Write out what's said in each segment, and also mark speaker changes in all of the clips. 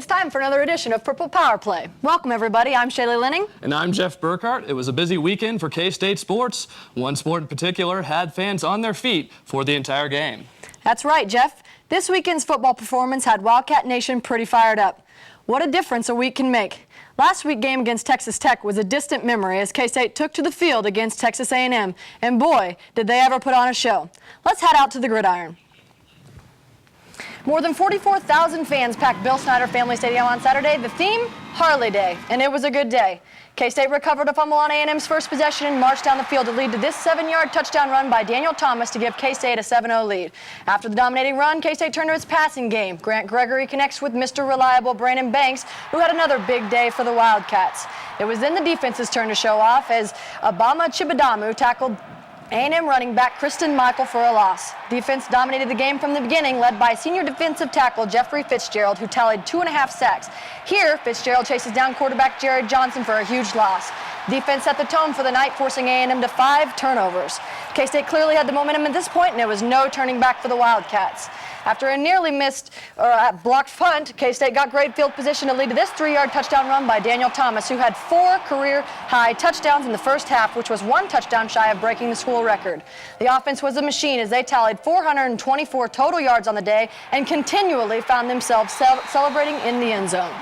Speaker 1: It's time for another edition of Purple Power Play. Welcome, everybody. I'm Shalee Lehning.
Speaker 2: And I'm Jeff Burkhart. It was a busy weekend for K-State sports. One sport in particular had fans on their feet for the entire game.
Speaker 1: That's right, Jeff. This weekend's football performance had Wildcat Nation pretty fired up. What a difference a week can make. Last week's game against Texas Tech was a distant memory as K-State took to the field against Texas A&M, and boy, did they ever put on a show. Let's head out to the gridiron. More than 44,000 fans packed Bill Snyder Family Stadium on Saturday. The theme, Harley Day, and it was a good day. K-State recovered a fumble on A&M's first possession and marched down the field to lead to this 7-yard touchdown run by Daniel Thomas to give K-State a 7-0 lead. After the dominating run, K-State turned to its passing game. Grant Gregory connects with Mr. Reliable Brandon Banks, who had another big day for the Wildcats. It was then the defense's turn to show off as Abama Chibadamu tackled A&M running back Kristen Michael for a loss. Defense dominated the game from the beginning, led by senior defensive tackle Jeffrey Fitzgerald, who tallied 2.5 sacks. Here, Fitzgerald chases down quarterback Jared Johnson for a huge loss. Defense set the tone for the night, forcing A&M to 5 turnovers. K-State clearly had the momentum at this point, and there was no turning back for the Wildcats. After a nearly missed blocked punt, K-State got great field position to lead to this 3-yard touchdown run by Daniel Thomas, who had 4 career-high touchdowns in the first half, which was 1 touchdown shy of breaking the school record. The offense was a machine as they tallied 424 total yards on the day and continually found themselves celebrating in the end zone.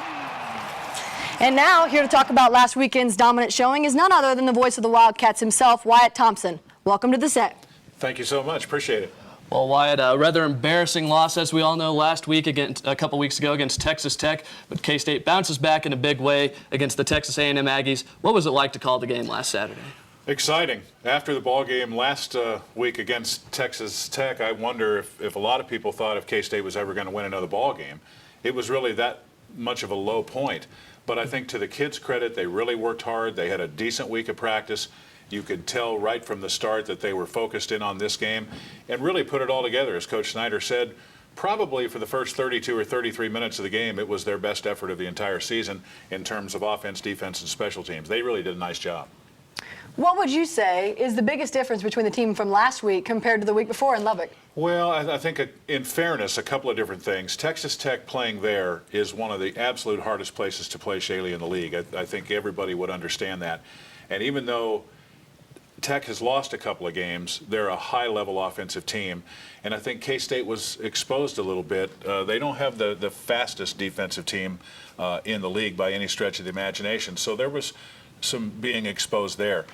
Speaker 1: And now, here to talk about last weekend's dominant showing is none other than the voice of the Wildcats himself, Wyatt Thompson. Welcome to the set.
Speaker 3: Thank you so much. Appreciate it.
Speaker 2: Well, Wyatt, a rather embarrassing loss, as we all know, last week a couple weeks ago against Texas Tech, but K-State bounces back in a big way against the Texas A&M Aggies. What was it like to call the game last Saturday?
Speaker 3: Exciting. After the ball game last week against Texas Tech, I wonder if a lot of people thought if K-State was ever going to win another ball game. It was really that much of a low point. But I think to the kids' credit, they really worked hard. They had a decent week of practice. You could tell right from the start that they were focused in on this game and really put it all together. As Coach Snyder said, probably for the first 32 or 33 minutes of the game, it was their best effort of the entire season in terms of offense, defense, and special teams. They really did a nice job.
Speaker 1: What would you say is the biggest difference between the team from last week compared to the week before in Lubbock?
Speaker 3: Well, I think in fairness, a couple of different things. Texas Tech playing there is one of the absolute hardest places to play Shalee in the league. I think everybody would understand that. And even though Tech has lost a couple of games, they're a high-level offensive team, and I think K-State was exposed a little bit. They don't have the fastest defensive team in the league by any stretch of the imagination, so there was some being exposed there.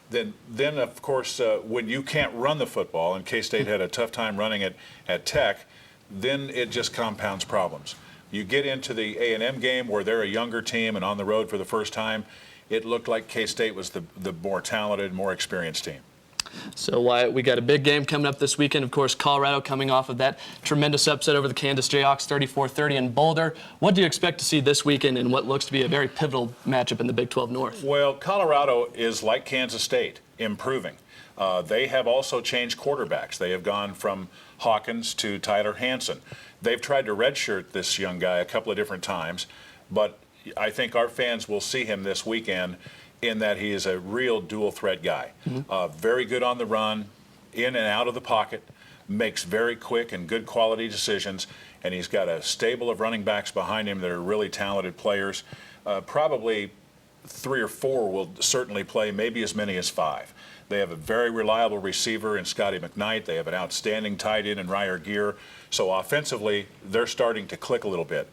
Speaker 3: Then of course, when you can't run the football, and K-State had a tough time running it at Tech, then it just compounds problems. You get into the A&M game where they're a younger team and on the road for the first time, it looked like K-State was the more talented, more experienced team.
Speaker 2: So, Wyatt, we got a big game coming up this weekend. Of course, Colorado coming off of that tremendous upset over the Kansas Jayhawks, 34-30 in Boulder. What do you expect to see this weekend in what looks to be a very pivotal matchup in the Big 12 North?
Speaker 3: Well, Colorado is like Kansas State, improving. They have also changed quarterbacks. They have gone from Hawkins to Tyler Hansen. They've tried to redshirt this young guy a couple of different times, but I think our fans will see him this weekend in that he is a real dual threat guy. Very good on the run, in and out of the pocket, makes very quick and good quality decisions, and he's got a stable of running backs behind him that are really talented players. Probably 3 or 4 will certainly play, maybe as many as 5. They have a very reliable receiver in Scotty McKnight. They have an outstanding tight end in Ryer Gear. So offensively, they're starting to click a little bit.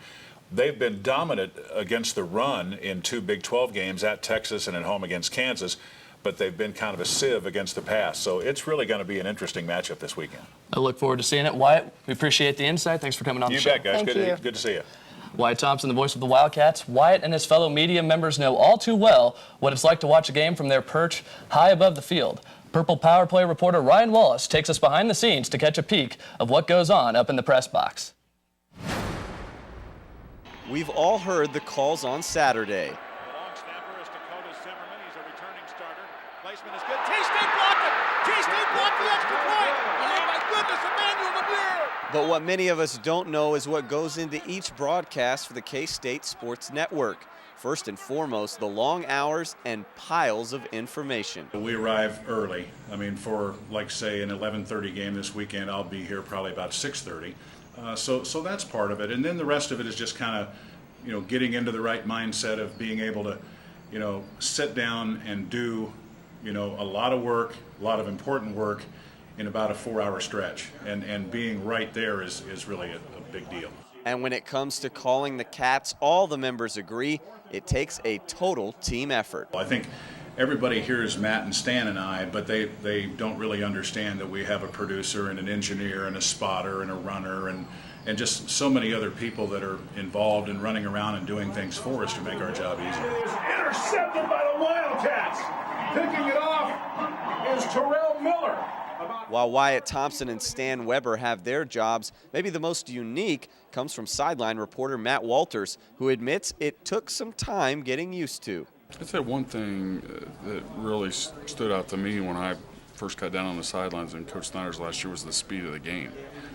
Speaker 3: They've been dominant against the run in 2 Big 12 games at Texas and at home against Kansas, but they've been kind of a sieve against the pass. So it's really going to be an interesting matchup this weekend.
Speaker 2: I look forward to seeing it. Wyatt, we appreciate the insight. Thanks for coming on the show.
Speaker 3: You bet, guys. Good to see you.
Speaker 2: Wyatt Thompson, the voice of the Wildcats. Wyatt and his fellow media members know all too well what it's like to watch a game from their perch high above the field. Purple Power Play reporter Ryan Wallace takes us behind the scenes to catch a peek of what goes on up in the press box.
Speaker 4: We've all heard the calls on Saturday.
Speaker 5: The long snapper is Dakota Zimmerman. He's a returning starter. Placement is good. K-State blocked it. K-State blocked the extra point. Oh, my goodness, Emmanuel Lemieux.
Speaker 4: But what many of us don't know is what goes into each broadcast for the K-State Sports Network. First and foremost, the long hours and piles of information.
Speaker 6: We arrive early. I mean, for, like, say, an 11:30 game this weekend, I'll be here probably about 6:30. So that's part of it. And then the rest of it is just kind of getting into the right mindset of being able to, sit down and do, a lot of work, a lot of important work in about a 4-hour stretch. And being right there is really a big deal.
Speaker 4: And when it comes to calling the Cats, all the members agree it takes a total team effort.
Speaker 6: I think everybody hears Matt and Stan and I, but they don't really understand that we have a producer and an engineer and a spotter and a runner and just so many other people that are involved in running around and doing things for us to make our job easier.
Speaker 5: It is intercepted by the Wildcats. Picking it off is Terrell Miller.
Speaker 4: While Wyatt Thompson and Stan Weber have their jobs, maybe the most unique comes from sideline reporter Matt Walters, who admits it took some time getting used to.
Speaker 7: I'd say one thing that really stood out to me when I first got down on the sidelines in Coach Snyder's last year was the speed of the game.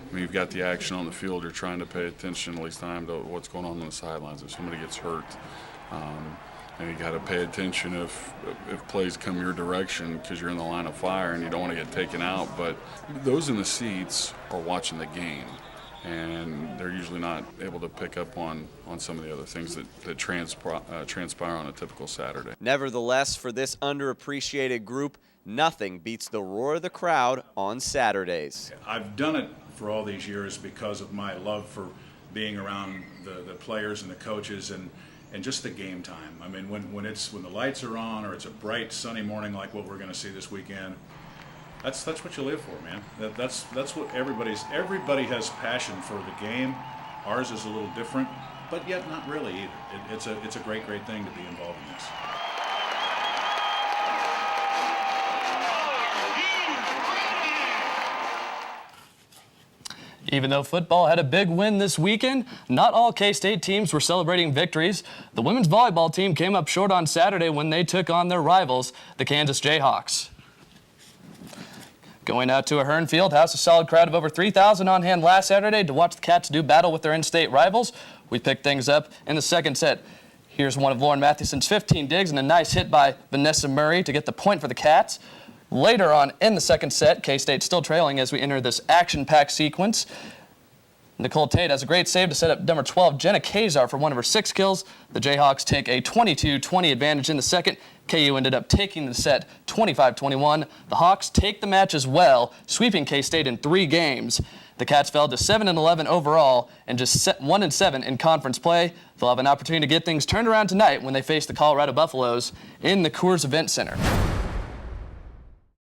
Speaker 7: I mean, you've got the action on the field. You're trying to pay attention, at least time, to what's going on the sidelines. If somebody gets hurt, and you got to pay attention if plays come your direction because you're in the line of fire and you don't want to get taken out. But those in the seats are watching the game, and they're usually not able to pick up on some of the other things that transpire on a typical Saturday.
Speaker 4: Nevertheless, for this underappreciated group, nothing beats the roar of the crowd on Saturdays.
Speaker 6: I've done it for all these years because of my love for being around the players and the coaches and just the game time. I mean, when the lights are on or it's a bright sunny morning like what we're going to see this weekend, that's what you live for, man. That's what everybody has passion for the game. Ours is a little different, but yet not really either. It's a great thing to be involved in this.
Speaker 2: Even though football had a big win this weekend, not all K-State teams were celebrating victories. The women's volleyball team came up short on Saturday when they took on their rivals, the Kansas Jayhawks. Going out to Ahern Fieldhouse, a solid crowd of over 3,000 on hand last Saturday to watch the Cats do battle with their in-state rivals. We picked things up in the second set. Here's one of Lauren Mathewson's 15 digs and a nice hit by Vanessa Murray to get the point for the Cats. Later on in the second set, K-State still trailing as we enter this action-packed sequence. Nicole Tate has a great save to set up number 12, Jenna Kazar, for one of her 6 kills. The Jayhawks take a 22-20 advantage in the second. KU ended up taking the set 25-21. The Hawks take the match as well, sweeping K-State in 3 games. The Cats fell to 7-11 overall and just 1-7 in conference play. They'll have an opportunity to get things turned around tonight when they face the Colorado Buffaloes in the Coors Event Center.